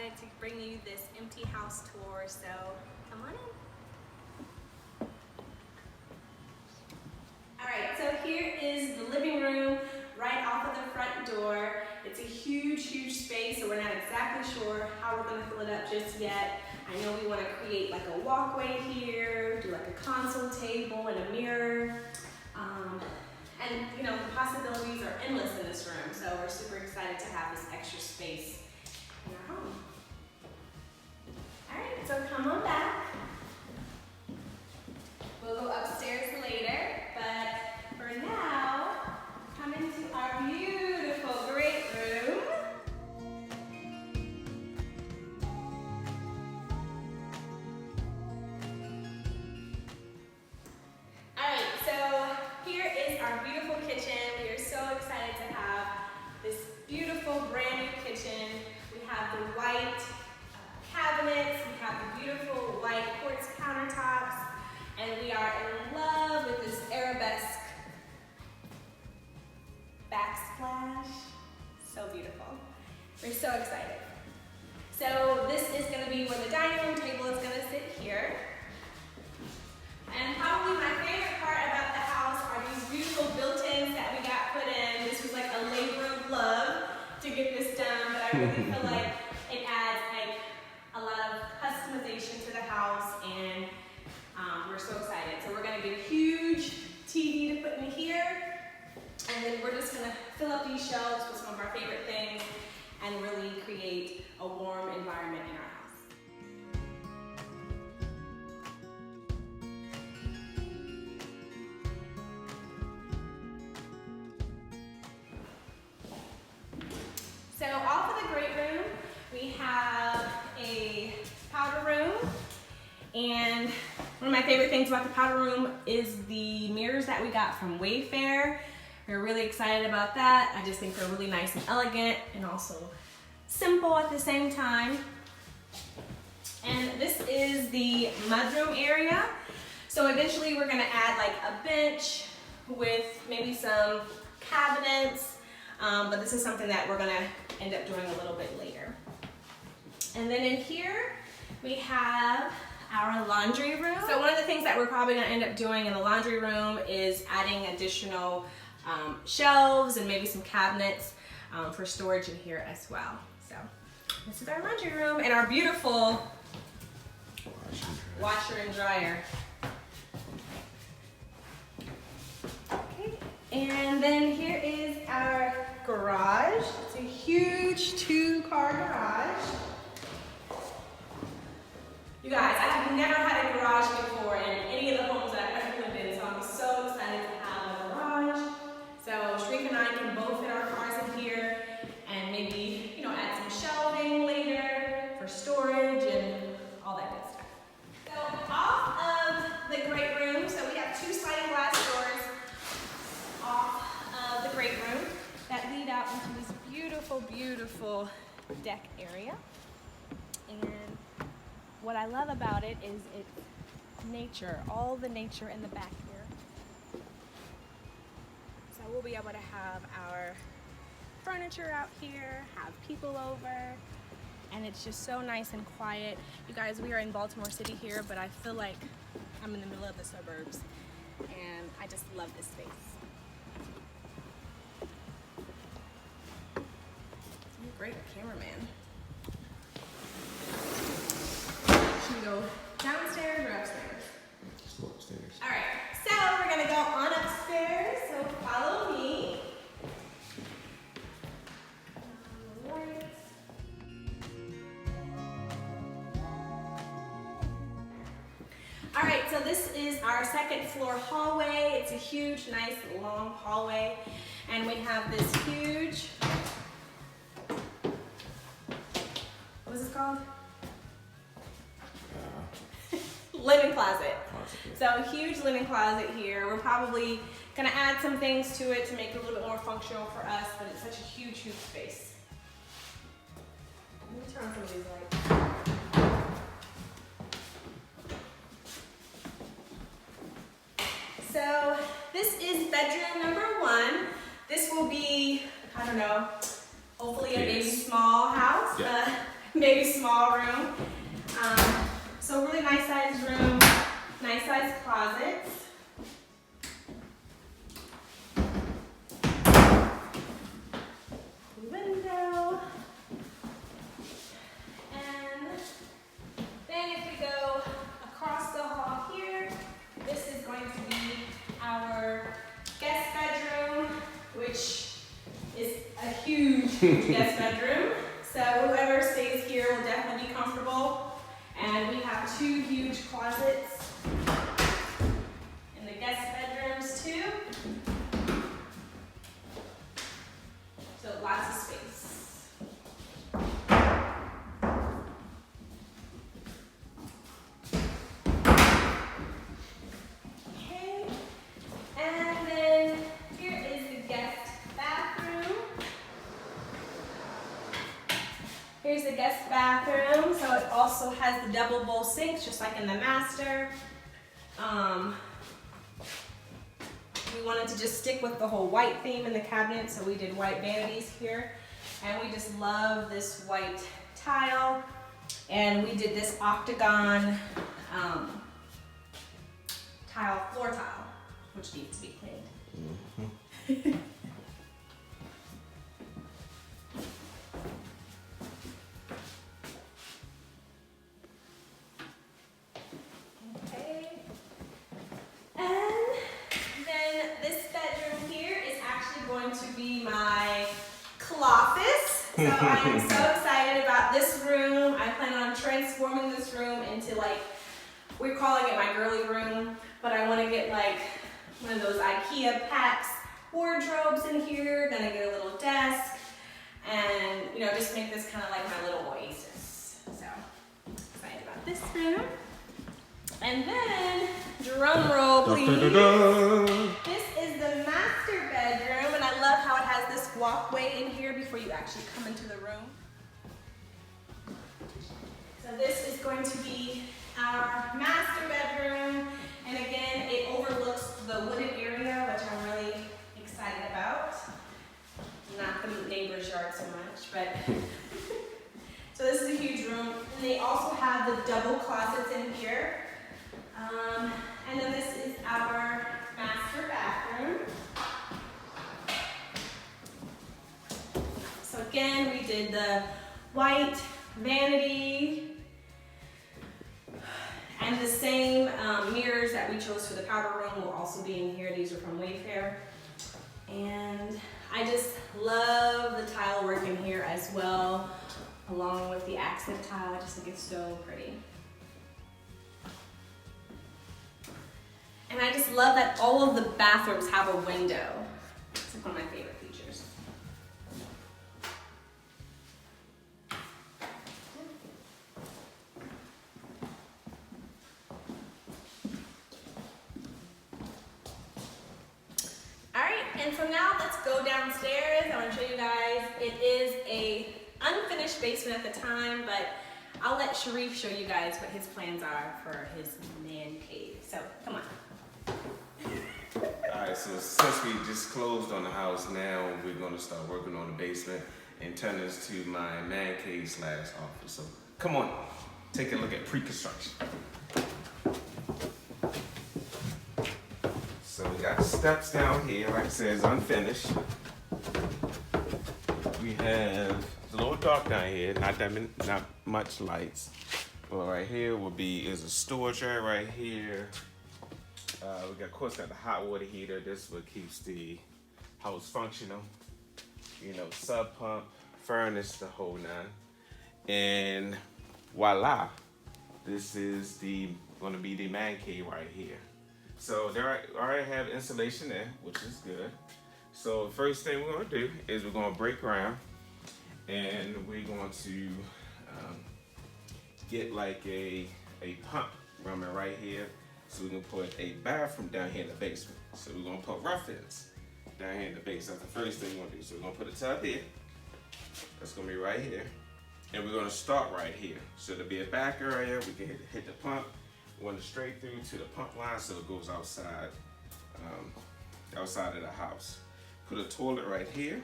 excited to bring you this empty house tour, so come on in. Alright, so here is the living room right off of the front door. It's a huge space, so we're not exactly sure how we're going to fill it up just yet. I know we want to create like a walkway here, do like a console table and a mirror. And you know, the possibilities are endless in this room, so we're super excited to have this extra space in our home. Alright, so come on back. We'll go upstairs later, but for now, come into our beautiful great room. Alright, so here is our beautiful kitchen. We are so excited to have this beautiful brand new kitchen. We have the white cabinets, we have the beautiful white quartz countertops, and we are in love with this arabesque backsplash. So beautiful. We're so excited. So this is going to be where the dining room table is going to sit here. And probably my favorite part about the house are these beautiful built-ins that we got put in. This was like a labor of love to get this done, but I really feel like it adds like a lot of customization to the house, and we're so excited. So we're going to get a huge TV to put in here, and then we're just going to fill up these shelves with some of our favorite things and really create a warm environment in our house. So off of the great room, we have a powder room, and one of my favorite things about the powder room is the mirrors that we got from Wayfair. We're really excited about that. I just think they're really nice and elegant and also simple at the same time. And this is the mudroom area. So eventually we're gonna add like a bench with maybe some cabinets, but this is something that we're gonna end up doing a little bit later. And then in here, we have our laundry room. So one of the things that we're probably gonna end up doing in the laundry room is adding additional shelves and maybe some cabinets for storage in here as well. So this is our laundry room and our beautiful washer and dryer. Okay, and then here is our garage. It's a huge 2-car garage. You guys, I've never had a garage before in any of the homes that I've ever lived in, so I'm so excited to have a garage. So Sharif and I can both fit our cars in here and maybe, you know, add some shelving later for storage and all that good stuff. So off of the great room, so we have 2 sliding glass doors off of the great room that lead out into this beautiful deck area. And what I love about it is it's nature, all the nature in the back here. So we'll be able to have our furniture out here, have people over, and it's just so nice and quiet. You guys, we are in Baltimore City here, but I feel like I'm in the middle of the suburbs, and I just love this space. You're great cameraman. Should we go downstairs or upstairs? Just go upstairs. All right, so we're gonna go on upstairs, so follow me. All right, so this is our 2nd floor hallway. It's a huge, nice, long hallway, and we have this huge, what is this called? Linen closet. So huge linen closet here. We're probably gonna add some things to it to make it a little bit more functional for us, but it's such a huge space. Let me turn on some of these lights. So this is bedroom number 1. This will be, I don't know, hopefully a big small house. Yeah. maybe small room. So really nice sized room, nice sized closets. Window. And then if we go across the hall here, this is going to be our guest bedroom, which is a huge guest bedroom. So whoever stays here will definitely be comfortable. And we have 2 huge closets in the guest bedrooms too. So lots of space. Okay, and then here is the guest bathroom. Here's the guest bathroom. So it also has the double bowl sinks, just like in the master. We wanted to just stick with the whole white theme in the cabinet, so we did white vanities here. And we just love this white tile. And we did this octagon floor tile, which needs to be cleaned. Okay. And then this bedroom here is actually going to be my cloffice. So I am so excited about this room. I plan on transforming this room into, like, we're calling it my girly room, but I want to get like one of those IKEA packs wardrobes in here. Gonna get a little desk, and you know, just make this kind of like my little oasis. So excited about this room. And then, drum roll please. This is the master bedroom, and I love how it has this walkway in here before you actually come into the room. So this is going to be our master bedroom, and again, it overlooks the wooded area, which I'm really excited about. Not the neighbor's yard so much, but so this is a huge room. And they also have the double closets in here. And then this is our master bathroom. So again, we did the white vanity and the same mirrors that we chose for the powder room will also be in here. These are from Wayfair. And I just love the tile work in here as well, along with the accent tile. I just think it's so pretty. And I just love that all of the bathrooms have a window. It's like one of my favorite features. All right, and so now let's go downstairs. I want to show you guys, it is a unfinished basement at the time, but I'll let Sharif show you guys what his plans are for his man cave. So come on. Alright, so since we just closed on the house, now we're going to start working on the basement and turn this to my man cave / office. So come on, take a look at pre-construction. So we got steps down here, like I said, it's unfinished. We have, it's a little dark down here, not much lights. But right here is a storage area right here. We got, of course, got the hot water heater. This is what keeps the house functional. You know, sub pump, furnace, the whole nine. And voila, this is going to be the man cave right here. So there, I already have insulation there, which is good. So the first thing we're going to do is we're going to break ground, and we're going to get like a pump running right here. So we're gonna put a bathroom down here in the basement. So we're gonna put rough-ins down here in the basement. That's the first thing we're gonna do. So we're gonna put a tub here. That's gonna be right here. And we're gonna start right here. So there'll be a back area. We can hit the pump, run it straight through to the pump line so it goes outside, outside of the house. Put a toilet right here.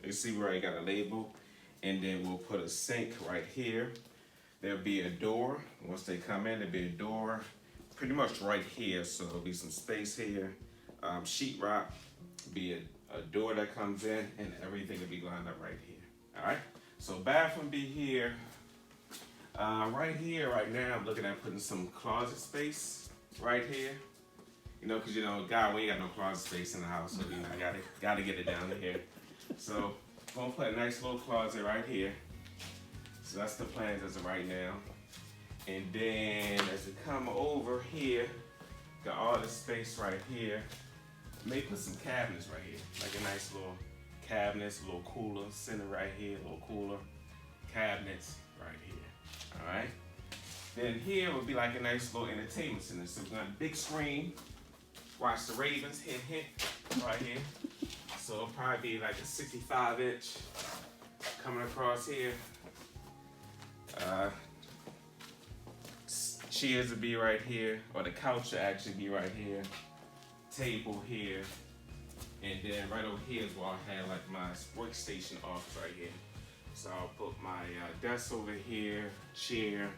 You see where I got a label. And then we'll put a sink right here. There'll be a door. Once they come in, there'll be a door pretty much right here. So there'll be some space here. Sheetrock, be a door that comes in, and everything will be lined up right here. All right. So bathroom be here. Right here, right now, I'm looking at putting some closet space right here. You know, cause God, we ain't got no closet space in the house, so I gotta get it down here. So I'm gonna put a nice little closet right here. So that's the plans as of right now. And then as we come over here, got all the space right here. May put some cabinets right here, like a nice little cabinets, a little cooler, center right here, a little cooler, cabinets right here. All right. Then here would be like a nice little entertainment center. So we got a big screen. Watch the Ravens, hint, hint, right here. So it'll probably be like a 65-inch coming across here. Chairs would be right here, or the couch would actually be right here. Table here, and then right over here is where I have like my workstation office right here. So I'll put my desk over here, chair,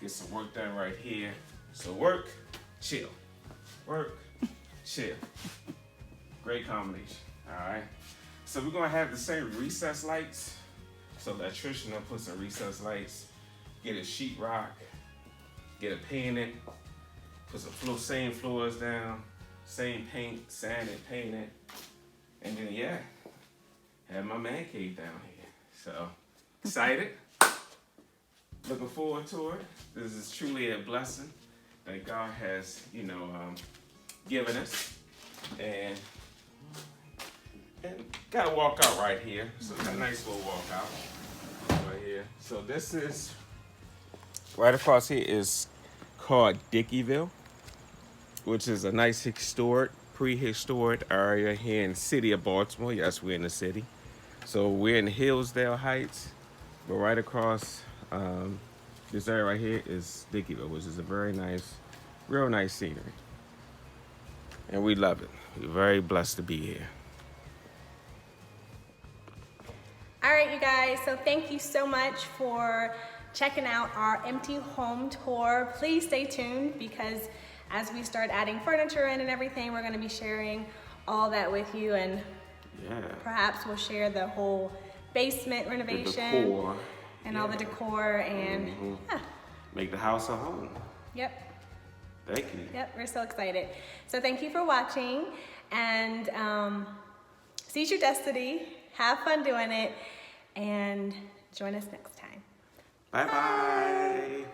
get some work done right here. So work, chill, work, chill. Great combination. All right. So we're gonna have the same recess lights. So the electrician will put some recess lights, get a sheetrock, get a painted, put some same floors down, same paint, sanded, painted, and then yeah, have my man cave down here. So excited, looking forward to it. This is truly a blessing that God has, given us, and gotta walk out right here. So it's a nice little walk out right here. So this is right across here is called Dickeyville, which is a nice prehistoric area here in the city of Baltimore. Yes, we're in the city. So we're in Hillsdale Heights, but right across this area right here is Dickeyville, which is a very nice, real nice scenery. And we love it. We're very blessed to be here. All right, you guys, so thank you so much for checking out our empty home tour. Please stay tuned, because as we start adding furniture in and everything, we're going to be sharing all that with you, and perhaps we'll share the whole basement renovation and all the decor, and make the house a home. Yep. Thank you. Yep, we're so excited. So thank you for watching, and seize your destiny, have fun doing it, and join us next time. Bye-bye.